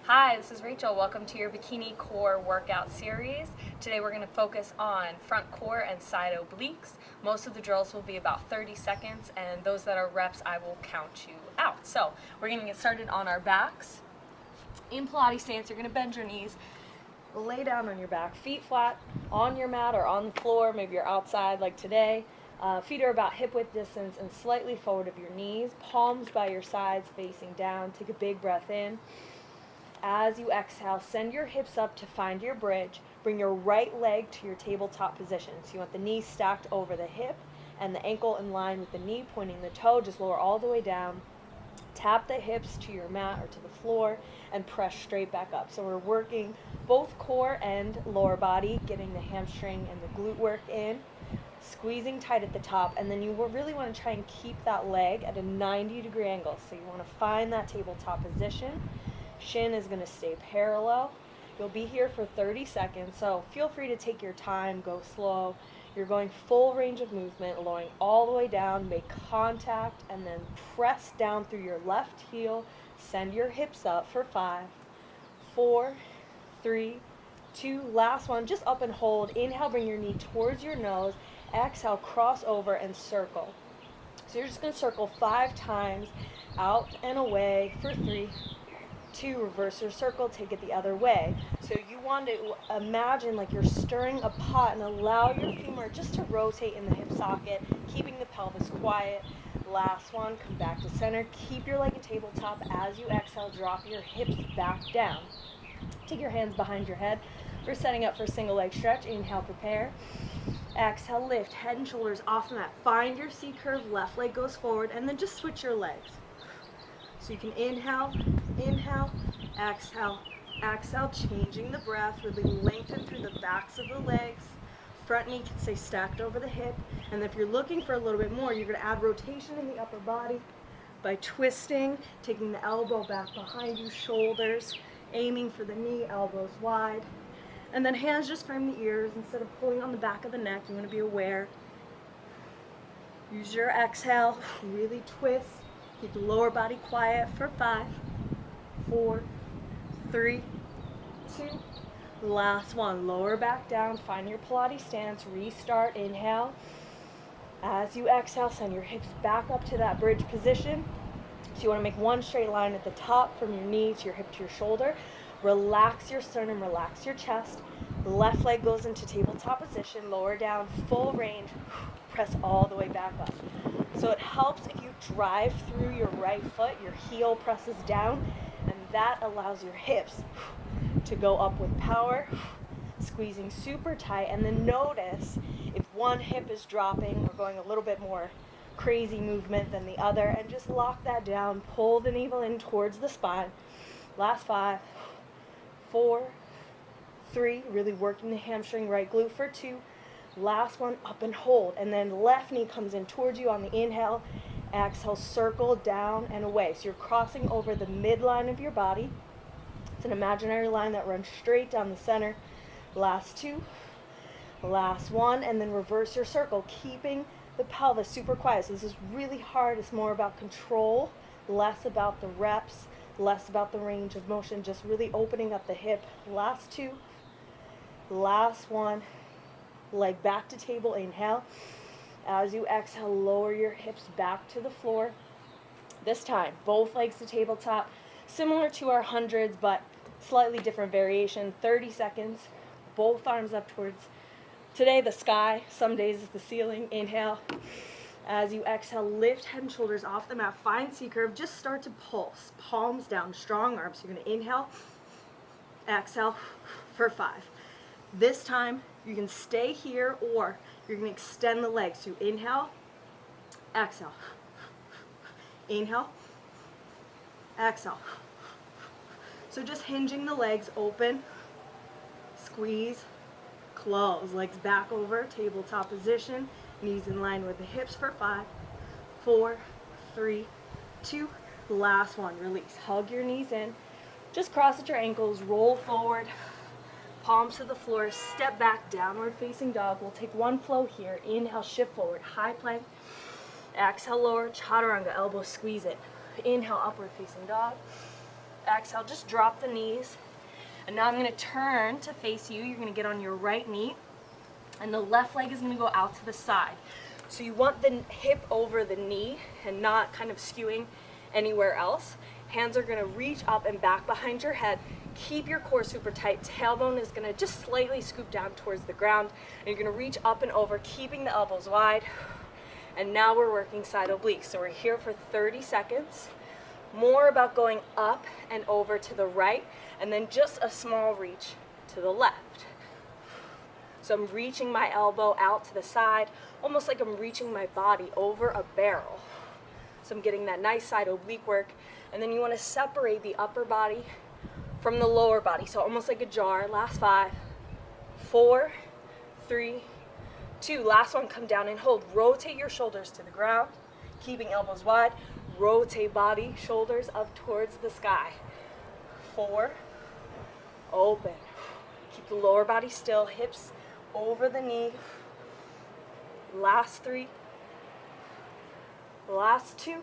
Hi, this is Rachel. Welcome to your Bikini core workout series. Today we're going to focus on front core and side obliques. Most of the drills will be about 30 seconds, and those that are reps, I will count you out. So we're going to get started on our backs. In Pilates stance, you're going to bend your knees, lay down on your back, feet flat on your mat or on the floor. Maybe you're outside like today. Feet are about hip width distance and slightly forward of your knees. Palms by your sides facing down. Take a big breath in. As you exhale, send your hips up to find your bridge. Bring your right leg to your tabletop position. So you want the knee stacked over the hip and the ankle in line with the knee, pointing the toe. Just lower all the way down. Tap the hips to your mat or to the floor and press straight back up. So we're working both core and lower body, getting the hamstring and the glute work in, squeezing tight at the top, and then you really want to try and keep that leg at a 90-degree angle. So you want to find that tabletop position. Shin is going to stay parallel. You'll be here for 30 seconds, so feel free to take your time, go slow. You're going full range of movement, lowering all the way down, make contact, and then press down through your left heel. Send your hips up for 5, 4, 3, 2, last one. Just up and hold. Inhale, bring your knee towards your nose. Exhale, cross over and circle. So you're just going to circle 5 times, out and away for 3, 2, reverse your circle, take it the other way. So you want to imagine like you're stirring a pot and allow your femur just to rotate in the hip socket, keeping the pelvis quiet. Last one, come back to center. Keep your leg at tabletop. As you exhale, drop your hips back down. Take your hands behind your head. We're setting up for single leg stretch. Inhale, prepare. Exhale, lift, head and shoulders off the mat. Find your C curve, left leg goes forward, and then just switch your legs. So you can inhale, inhale, exhale, exhale, changing the breath, really lengthen through the backs of the legs. Front knee can stay stacked over the hip. And if you're looking for a little bit more, you're going to add rotation in the upper body by twisting, taking the elbow back behind you, shoulders, aiming for the knee, elbows wide. And then hands just frame the ears. Instead of pulling on the back of the neck, you want to be aware. Use your exhale, really twist. Keep the lower body quiet for 5, 4, 3, 2. Last one. Lower back down. Find your Pilates stance. Restart. Inhale. As you exhale, send your hips back up to that bridge position. So you want to make one straight line at the top from your knee to your hip to your shoulder. Relax your sternum. Relax your chest. Left leg goes into tabletop position. Lower down. Full range. Press all the way back up. So it helps if you drive through your right foot, your heel presses down, and that allows your hips to go up with power, squeezing super tight. And then notice if one hip is dropping or going a little bit more crazy movement than the other, and just lock that down. Pull the navel in towards the spine. Last 5, 4, 3, really working the hamstring, right glute for 2. Last one, up and hold, and then left knee comes in towards you on the inhale. Exhale, circle down and away. So you're crossing over the midline of your body. It's an imaginary line that runs straight down the center. Last 2, last 1, and then reverse your circle, keeping the pelvis super quiet. So this is really hard. It's more about control, less about the reps, less about the range of motion, just really opening up the hip. Last 2, last 1. Leg back to table, inhale. As you exhale, lower your hips back to the floor. This time, both legs to tabletop. Similar to our hundreds, but slightly different variation. 30 seconds, both arms up towards, today, the sky. Some days it's the ceiling. Inhale. As you exhale, lift head and shoulders off the mat. Find C curve. Just start to pulse. Palms down, strong arms. You're going to inhale, exhale for 5. This time, you can stay here or you're going to extend the legs. So inhale, exhale, inhale, exhale. So just hinging the legs open, squeeze, close. Legs back over, tabletop position, knees in line with the hips for 5, 4, 3, 2. Last one, release. Hug your knees in. Just cross at your ankles, roll forward. Palms to the floor, step back, downward facing dog. We'll take one flow here. Inhale, shift forward, high plank. Exhale, lower, chaturanga, elbows squeeze it. Inhale, upward facing dog. Exhale, just drop the knees. And now I'm going to turn to face you. You're going to get on your right knee, and the left leg is going to go out to the side. So you want the hip over the knee and not kind of skewing anywhere else. Hands are going to reach up and back behind your head. Keep your core super tight. Tailbone is going to just slightly scoop down towards the ground. And you're going to reach up and over, keeping the elbows wide. And now we're working side obliques. So we're here for 30 seconds. More about going up and over to the right, and then just a small reach to the left. So I'm reaching my elbow out to the side, almost like I'm reaching my body over a barrel. So I'm getting that nice side oblique work. And then you want to separate the upper body from the lower body. So almost like a jar. Last 5, 4, 3, 2. Last one, come down and hold. Rotate your shoulders to the ground, keeping elbows wide. Rotate body, shoulders up towards the sky. 4, open. Keep the lower body still, hips over the knee. Last 3, last 2,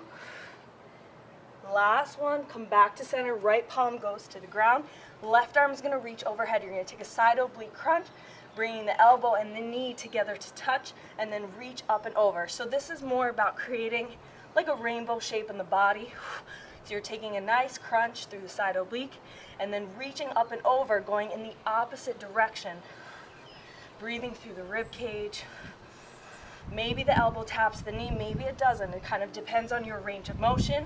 last 1. Come back to center, right palm goes to the ground. Left arm is going to reach overhead. You're going to take a side oblique crunch, bringing the elbow and the knee together to touch, and then reach up and over. So this is more about creating like a rainbow shape in the body. So you're taking a nice crunch through the side oblique and then reaching up and over, going in the opposite direction. Breathing through the rib cage. Maybe the elbow taps the knee, maybe it doesn't. It kind of depends on your range of motion.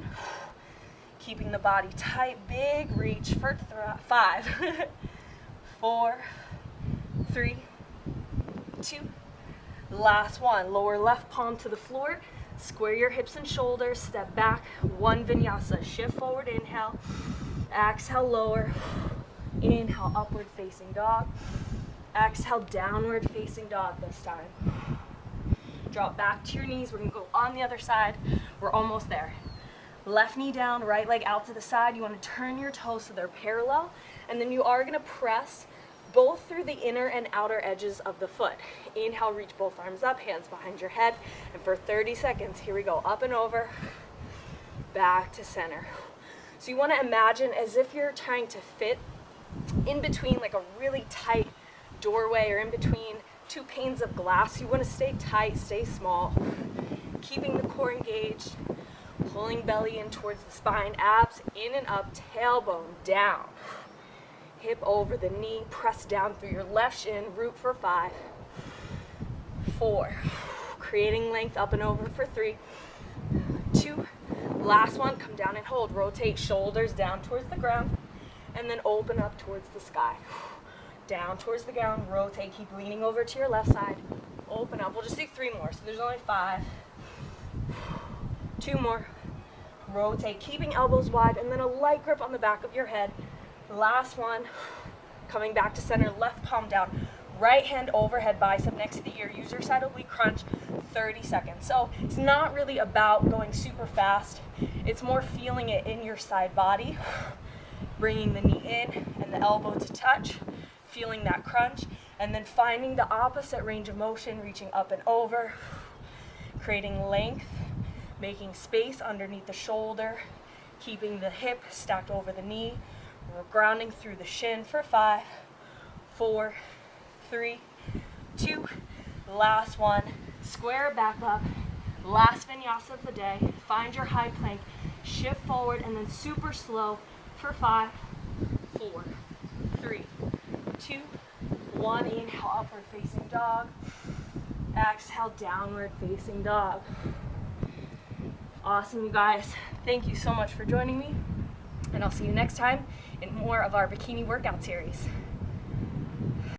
Keeping the body tight, big reach for 5, 4, 3, 2. Last 1. Lower left palm to the floor. Square your hips and shoulders, step back, 1 vinyasa, shift forward, inhale, exhale, lower, inhale, upward facing dog, exhale, downward facing dog this time. Drop back to your knees, we're gonna go on the other side, we're almost there. Left knee down, right leg out to the side, you wanna turn your toes so they're parallel, and then you are gonna press both through the inner and outer edges of the foot. Inhale, reach both arms up, hands behind your head, and for 30 seconds, here we go, up and over, back to center. So you want to imagine as if you're trying to fit in between like a really tight doorway or in between 2 panes of glass. You want to stay tight, stay small, keeping the core engaged, pulling belly in towards the spine, abs in and up, tailbone down. Hip over the knee, press down through your left shin, root for 5, 4, creating length up and over for 3, 2, last 1, come down and hold, rotate shoulders down towards the ground, and then open up towards the sky, down towards the ground, rotate, keep leaning over to your left side, open up, we'll just do 3 more, so there's only 5, 2 more, rotate, keeping elbows wide, and then a light grip on the back of your head. Last 1, coming back to center, left palm down, right hand overhead, bicep next to the ear, use your side oblique crunch, 30 seconds. So it's not really about going super fast, it's more feeling it in your side body, bringing the knee in and the elbow to touch, feeling that crunch, and then finding the opposite range of motion, reaching up and over, creating length, making space underneath the shoulder, keeping the hip stacked over the knee. We're grounding through the shin for 5, 4, 3, 2, last 1, square back up, last vinyasa of the day, find your high plank, shift forward, and then super slow for 5, 4, 3, 2, 1, inhale, upward facing dog, exhale, downward facing dog. Awesome, you guys. Thank you so much for joining me, and I'll see you next time in more of our bikini workout series.